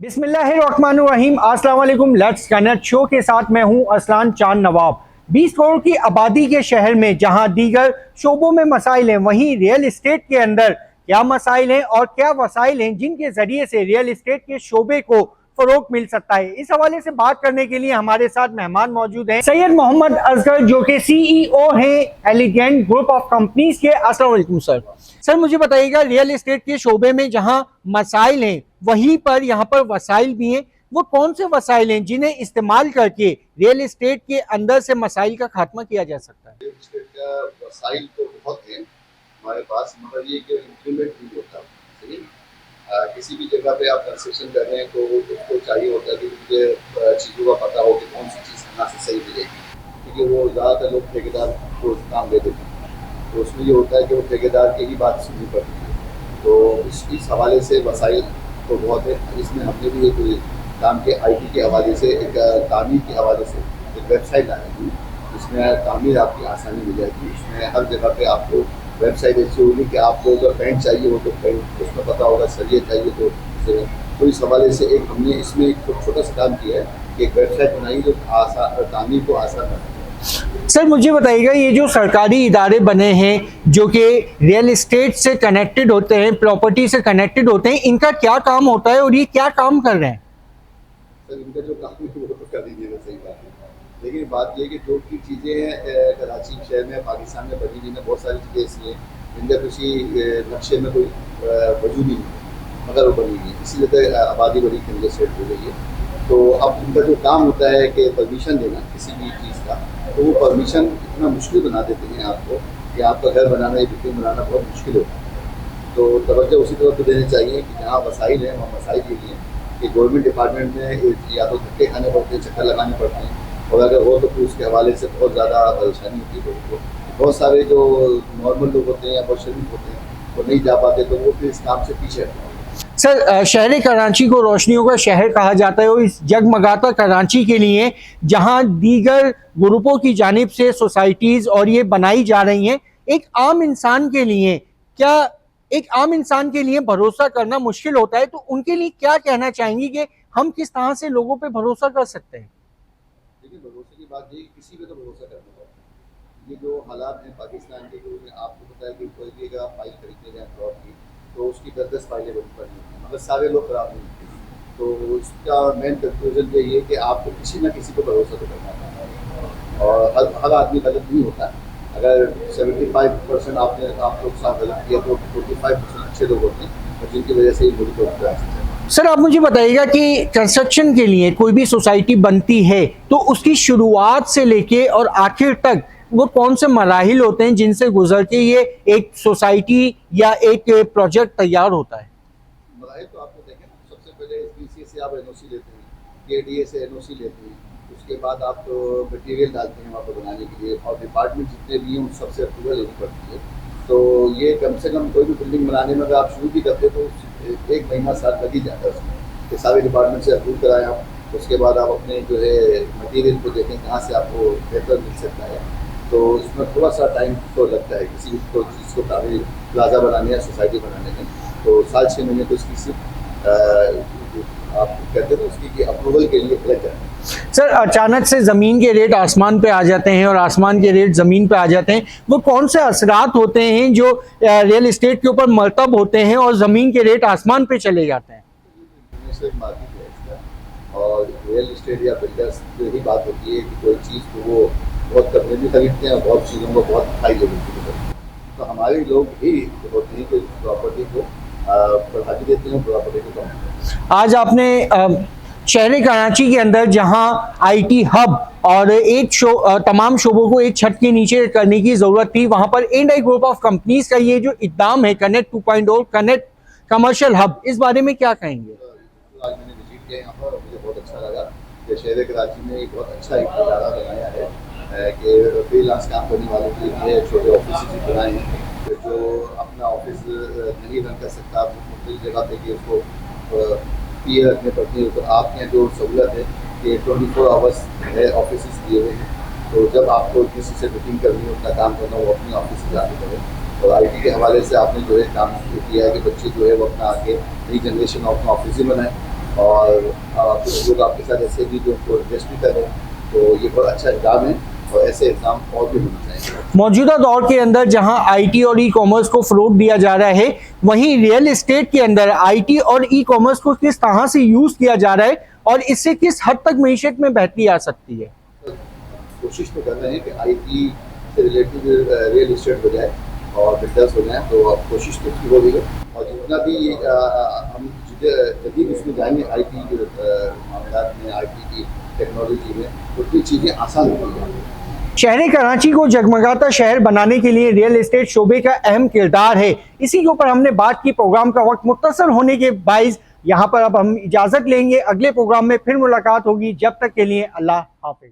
बिस्मिल्लाहिर्रहमानिर्रहीम। अस्सलाम वालेकुम। लेट्स कनेक्ट शो के साथ मैं हूं असलान चांद नवाब। 20 करोड़ की आबादी के शहर में जहां दीगर शोबों में मसाइल हैं, वहीं रियल एस्टेट के अंदर क्या मसाइल हैं और क्या वसाइल हैं जिनके जरिए से रियल एस्टेट के शोबे को फरोग मिल सकता है। इस हवाले से बात करने के लिए हमारे साथ मेहमान मौजूद हैं सैयद मोहम्मद असगर, जो कि सीईओ हैं एलिगेंट ग्रुप ऑफ कंपनीज के। अस्सलाम वालेकुम सर। सर मुझे बताइएगा, रियल एस्टेट के शोबे में जहां मसाइल हैं वहीं पर यहाँ पर वसाइल भी हैं। वो कौन से वसाइल हैं जिन्हें इस्तेमाल करके रियल एस्टेट के अंदर से मसाइल का खात्मा किया जा सकता है? रियल एस्टेट का वसाइल तो बहुत है हमारे पास, मगर ये कि इम्प्लीमेंट नहीं होता सही। किसी भी जगह पे आप कंस्ट्रक्शन कर रहे हैं तो उसको चाहिए होता है कि मुझे चीज़ों का पता हो कि कौन सी चीज़ कहाँ से सही मिलेगी, क्योंकि वो ज़्यादातर लोग ठेकेदार को काम दे देते हैं, तो उसमें ये होता है कि वो ठेकेदार की ही बात सुननी पड़ती है। तो इस हवाले से वसाइल तो बहुत है। इसमें हमने भी एक काम के आईटी के हवाले से, एक तामीर के हवाले से एक वेबसाइट लगाई, जिसमें तामीर आपकी आसानी मिल जाएगी। उसमें हर जगह पे आपको वेबसाइट ऐसी होगी कि आपको अगर पेंट चाहिए हो तो पेंट उसमें पता होगा, सरिये चाहिए तो इस हवाले से एक हमने इसमें एक छोटा सा काम किया है कि एक वेबसाइट बनाई जो तामीर को आसान बनाए। सर मुझे बताइएगा, ये जो सरकारी इदारे बने हैं जो कि रियल एस्टेट से कनेक्टेड होते हैं, प्रॉपर्टी से कनेक्टेड होते हैं, इनका क्या काम होता है और ये क्या काम कर रहे हैं? सर इनका जो काम है वो तो कर दीजिएगा, सही बात है, लेकिन बात ये कि जो की चीज़ें हैं कराची शहर में, पाकिस्तान में बनी हुई हैं, बहुत सारी चीज़ें ऐसी हैं जिनका किसी नक्शे में कोई वजूद नहीं है, मगर वो बनी हुई है। इसी वजह आबादी बड़ी कंजेस्टेड हो गई है। तो अब उनका जो काम होता है कि परमिशन देना किसी भी चीज़ का, तो वो परमिशन इतना मुश्किल बना देते हैं आपको कि आपका घर बनाना या बिल्डिंग बनाना बहुत मुश्किल होता है। तो तवज्जो उसी तरफ देनी चाहिए कि जहाँ वसाइल हैं वहाँ वसाइल के लिए कि गवर्नमेंट डिपार्टमेंट में या तो धक्के खाने पड़ते हैं, चक्कर लगाने पड़ते हैं, और अगर हो तो फिर उसके हवाले से बहुत ज़्यादा परेशानी होती है लोगों को। बहुत सारे जो नॉर्मल लोग होते हैं या बहुत शरीफ होते हैं वो नहीं जा पाते, तो वो फिर इस काम से पीछे हटते हैं। सर शहर कराची को रोशनियों का शहर कहा जाता है और इस जगमगाता कराची के लिए जहां दीगर ग्रुपों की जानिब से सोसाइटीज़ और ये बनाई जा रही हैं, एक आम इंसान के लिए क्या, एक आम इंसान के लिए भरोसा करना मुश्किल होता है, तो उनके लिए क्या कहना चाहेंगी कि हम किस तरह से लोगों पे भरोसा कर सकते हैं? देखिए, भरोसे की बात ये किसी पे तो भरोसा करना पड़ता है। ये जो हालात हैं पाकिस्तान के, जो आपको पता है कि कोई भी अगर आप फाइल खरीदते हैं प्लॉट की तो उसकी 10-10 फाइलें बनी पड़ी होती हैं, मगर सारे लोग खराब नहीं होते। तो उसका मेन कंक्लूजन यही है कि आपको किसी न किसी को भरोसा तो करना पड़ता है, और हर आदमी गलत नहीं होता। अगर 75% आपने आप लोग साथ गलत किया तो 45% अच्छे लोग होते हैं, और जिनकी वजह से ही मुल्क को है। सर आप मुझे बताइएगा कि कंस्ट्रक्शन के लिए कोई भी सोसाइटी बनती है तो उसकी शुरुआत से लेके और आखिर तक वो कौन से मराहिल होते हैं जिनसे गुजर के ये एक सोसाइटी या एक प्रोजेक्ट तैयार होता है? मराहिल तो आपको देखें ना, सबसे पहले BCA से आप NOC लेते हैं, KDA से NOC लेते हैं, उसके बाद आप मटीरियल डालते हैं वहाँ पर बनाने के लिए, और डिपार्टमेंट जितने भी हैं उन सबसे अप्रूवल लेनी पड़ती है। तो ये कम से कम कोई भी बिल्डिंग बनाने में अगर आप शुरू भी करते तो 1 महीना साल लग ही जाता है उसमें कि सारे डिपार्टमेंट से अप्रूव कराया। उसके बाद आप अपने जो है मटीरियल को देखें कहाँ से आपको बेहतर मिल सकता है, तो इसमें थोड़ा सा टाइम तो लगता है किसी को चीज़ को तामीर प्लाजा बनाने या सोसाइटी बनाने में। तो 6 महीने तो इसकी सिर्फ आप कहते हैं उसकी अप्रूवल के लिए लग जाए। सर अचानक से ज़मीन के रेट आसमान पे आ जाते हैं और आसमान के रेट ज़मीन पे आ जाते हैं, वो कौन से असरात होते हैं जो रियल एस्टेट के ऊपर मरतब होते हैं और ज़मीन के रेट आसमान पे चले जाते हैं? इंटरनेशनल मार्केट है इसका, और रियल एस्टेट या बिल्डर्स की यही बात होती है कि कोई चीज़ को वो बहुत कम में भी खरीदते हैं और बहुत चीज़ों को बहुत हाई लेवल की भी खरीदते हैं। तो हमारे लोग ही होते हैं कि प्रॉपर्टी को बढ़ा भी देते हैं, प्रॉपर्टी को कम। आज आपने शहर कराची के अंदर जहां IT हब और तमाम शोबों को एक छत के नीचे करने की ज़रूरत थी, वहां पर एंड ग्रुप ऑफ कंपनीज का ये जो इक़दाम है कनेक्ट 2.0 कनेक्ट कमर्शियल हब, इस बारे में क्या कहेंगे? आज मैंने विजिट किया यहाँ पर और मुझे बहुत अच्छा लगा कि शहर कराची में एक बहुत अच्छा एक इदारा बनाया है कि फ्रीलांस काम करने वालों के लिए छोटे ऑफिस भी बनाए हैं। तो जो अपना ऑफिस नहीं रन कर सकता, मुख्तलिफ जगह पे कि उसको पीए रखने पड़ती है, तो आपके यहाँ जो सहूलत है कि 24 आवर्स है ऑफिस दिए हुए हैं। तो जब आपको किसी से मीटिंग करनी हो, अपना काम करना हो, वो अपनी ऑफिस से जाके करें। और IT के हवाले से आपने जो है काम किया है कि बच्चे जो है वो अपना आगे नई जनरेशन अपना ऑफिस ही बनाए, और कुछ लोग आपके साथ ऐसे भी जो इन्वेस्ट भी कर रहे हैं, तो ये बहुत अच्छा एग्जाम है और ऐसे एग्जाम और भी होना चाहिए। मौजूदा दौर के अंदर जहां आईटी और ई कॉमर्स को फरोग दिया जा रहा है, वहीं रियल एस्टेट के अंदर आईटी और ई कॉमर्स को किस तरह से यूज किया जा रहा है और इससे किस हद तक मईशत में बेहतरी आ सकती है। कोशिश तो कर रहे हैं कि आईटी से रिलेटेड रियल इस्टेट हो जाए और बिल्डर्स हो जाए, तो अब कोशिश तो हो रही है और जितना भी हम जदीद उसमें जाएंगे आईटी के मामला में, आईटी की टेक्नोलॉजी में, उतनी चीज़ें आसान होती हैं। शहर कराची को जगमगाता शहर बनाने के लिए रियल एस्टेट शोबे का अहम किरदार है। इसी के ऊपर हमने बात की। प्रोग्राम का वक्त मुख्तसर होने के बाइस यहाँ पर अब हम इजाज़त लेंगे। अगले प्रोग्राम में फिर मुलाकात होगी। जब तक के लिए अल्लाह हाफिज।